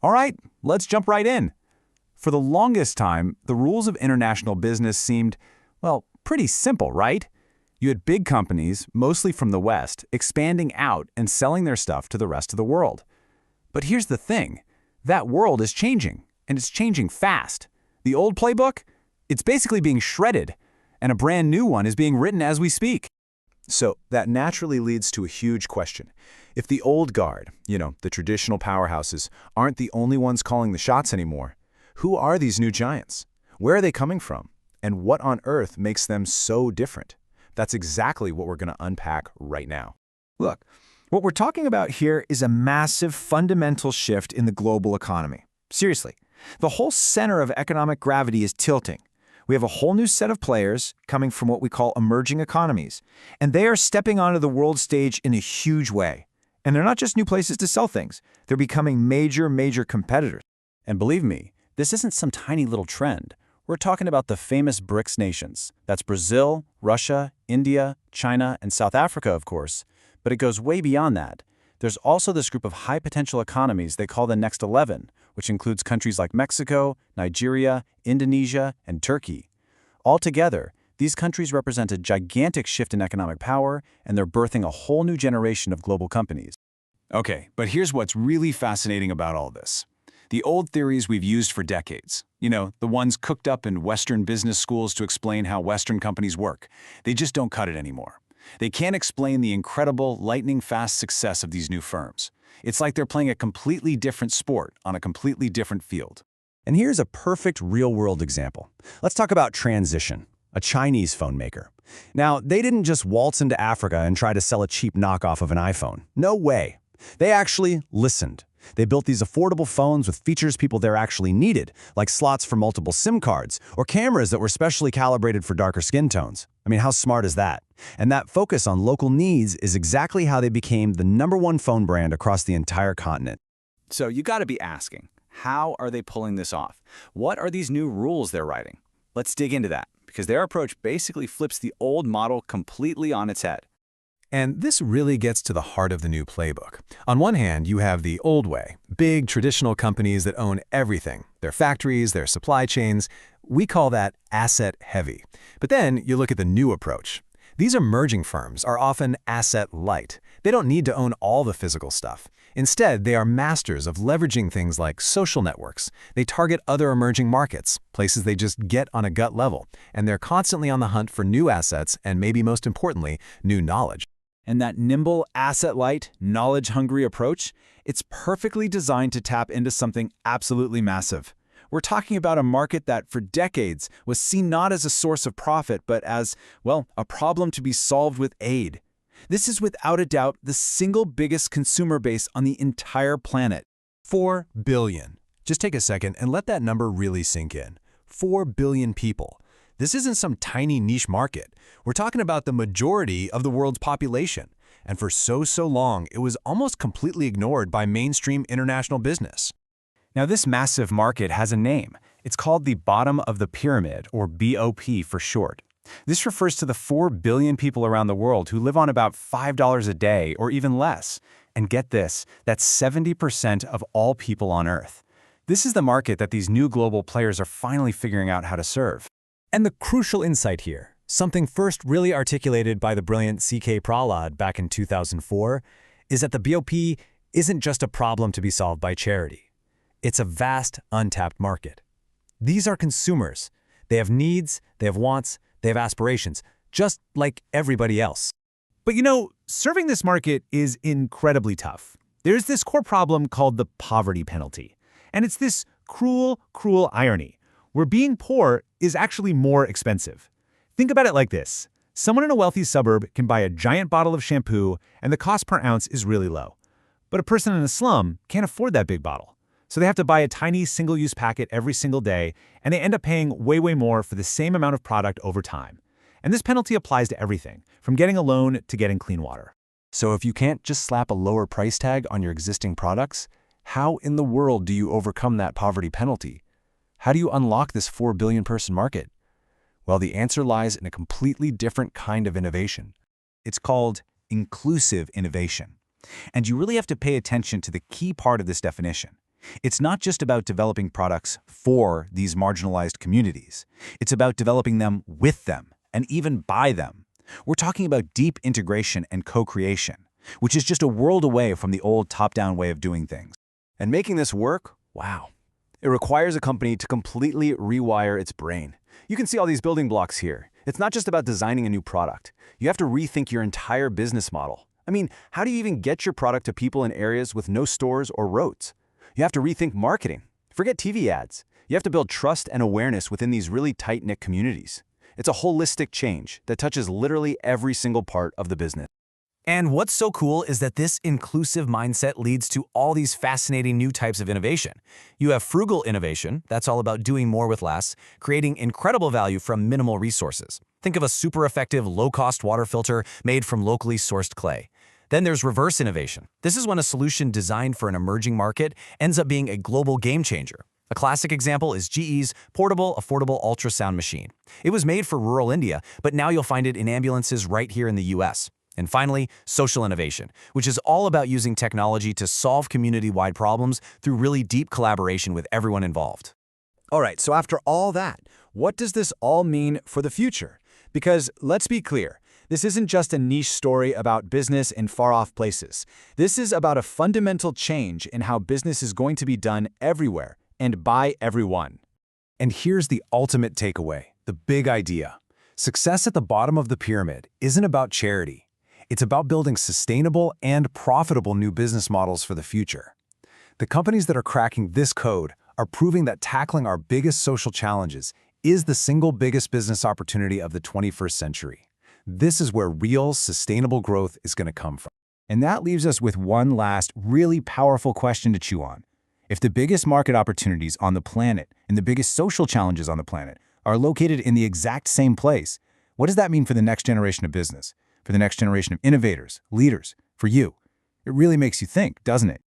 All right, let's jump right in. For the longest time, the rules of international business seemed, well, pretty simple, right? You had big companies, mostly from the West, expanding out and selling their stuff to the rest of the world. But here's the thing. That world is changing, and it's changing fast. The old playbook? It's basically being shredded, and a brand new one is being written as we speak. So that naturally leads to a huge question. If the old guard, the traditional powerhouses, aren't the only ones calling the shots anymore, who are these new giants? Where are they coming from? And what on earth makes them so different? That's exactly what we're going to unpack right now. Look, what we're talking about here is a massive fundamental shift in the global economy. Seriously, the whole center of economic gravity is tilting. We have a whole new set of players coming from what we call emerging economies, and they are stepping onto the world stage in a huge way. And they're not just new places to sell things. They're becoming major competitors. And believe me, this isn't some tiny little trend. We're talking about the famous BRICS nations. That's Brazil, Russia, India, China, and South Africa, of course. But it goes way beyond that. There's also this group of high-potential economies they call the Next 11, which includes countries like Mexico, Nigeria, Indonesia, and Turkey. Altogether, these countries represent a gigantic shift in economic power, and they're birthing a whole new generation of global companies. Okay, but here's what's really fascinating about all this. The old theories we've used for decades, the ones cooked up in Western business schools to explain how Western companies work, they just don't cut it anymore. They can't explain the incredible, lightning-fast success of these new firms. It's like they're playing a completely different sport on a completely different field. And here's a perfect real-world example. Let's talk about Transition, a Chinese phone maker. Now, they didn't just waltz into Africa and try to sell a cheap knockoff of an iPhone. No way. They actually listened. They built these affordable phones with features people there actually needed, like slots for multiple SIM cards or cameras that were specially calibrated for darker skin tones. I mean, how smart is that? And that focus on local needs is exactly how they became the #1 phone brand across the entire continent. So you got to be asking, how are they pulling this off? What are these new rules they're writing? Let's dig into that, because their approach basically flips the old model completely on its head. And this really gets to the heart of the new playbook. On one hand, you have the old way, big traditional companies that own everything, their factories, their supply chains. We call that asset heavy. But then you look at the new approach. These emerging firms are often asset light. They don't need to own all the physical stuff. Instead, they are masters of leveraging things like social networks. They target other emerging markets, places they just get on a gut level, and they're constantly on the hunt for new assets and, maybe most importantly, new knowledge. And that nimble, asset-light, knowledge-hungry approach, it's perfectly designed to tap into something absolutely massive. We're talking about a market that, for decades, was seen not as a source of profit, but as, a problem to be solved with aid. This is without a doubt the single biggest consumer base on the entire planet. 4 billion. Just take a second and let that number really sink in. 4 billion people. This isn't some tiny niche market. We're talking about the majority of the world's population. And for so long, it was almost completely ignored by mainstream international business. Now, this massive market has a name. It's called the bottom of the pyramid, or BOP for short. This refers to the 4 billion people around the world who live on about $5 a day or even less. And get this, that's 70% of all people on Earth. This is the market that these new global players are finally figuring out how to serve. And the crucial insight here, something first really articulated by the brilliant C.K. Prahalad back in 2004, is that the BOP isn't just a problem to be solved by charity. It's a vast, untapped market. These are consumers. They have needs, they have wants, they have aspirations, just like everybody else. But serving this market is incredibly tough. There's this core problem called the poverty penalty. And it's this cruel irony, where being poor is actually more expensive. Think about it like this. Someone in a wealthy suburb can buy a giant bottle of shampoo, and the cost per ounce is really low. But a person in a slum can't afford that big bottle. So they have to buy a tiny single-use packet every single day, and they end up paying way more for the same amount of product over time. And this penalty applies to everything, from getting a loan to getting clean water. So if you can't just slap a lower price tag on your existing products, how in the world do you overcome that poverty penalty? How do you unlock this 4 billion person market? Well, the answer lies in a completely different kind of innovation. It's called inclusive innovation. And you really have to pay attention to the key part of this definition. It's not just about developing products for these marginalized communities. It's about developing them with them and even by them. We're talking about deep integration and co-creation, which is just a world away from the old top-down way of doing things. And making this work, wow. It requires a company to completely rewire its brain. You can see all these building blocks here. It's not just about designing a new product. You have to rethink your entire business model. I mean, how do you even get your product to people in areas with no stores or roads? You have to rethink marketing. Forget TV ads. You have to build trust and awareness within these really tight-knit communities. It's a holistic change that touches literally every single part of the business. And what's so cool is that this inclusive mindset leads to all these fascinating new types of innovation. You have frugal innovation, that's all about doing more with less, creating incredible value from minimal resources. Think of a super effective, low-cost water filter made from locally sourced clay. Then there's reverse innovation. This is when a solution designed for an emerging market ends up being a global game changer. A classic example is GE's portable, affordable ultrasound machine. It was made for rural India, but now you'll find it in ambulances right here in the US. And finally, social innovation, which is all about using technology to solve community-wide problems through really deep collaboration with everyone involved. All right, so after all that, what does this all mean for the future? Because let's be clear, this isn't just a niche story about business in far-off places. This is about a fundamental change in how business is going to be done everywhere and by everyone. And here's the ultimate takeaway, the big idea. Success at the bottom of the pyramid isn't about charity. It's about building sustainable and profitable new business models for the future. The companies that are cracking this code are proving that tackling our biggest social challenges is the single biggest business opportunity of the 21st century. This is where real, sustainable growth is going to come from. And that leaves us with one last, really powerful question to chew on. If the biggest market opportunities on the planet and the biggest social challenges on the planet are located in the exact same place, what does that mean for the next generation of business? For the next generation of innovators, leaders, for you? It really makes you think, doesn't it?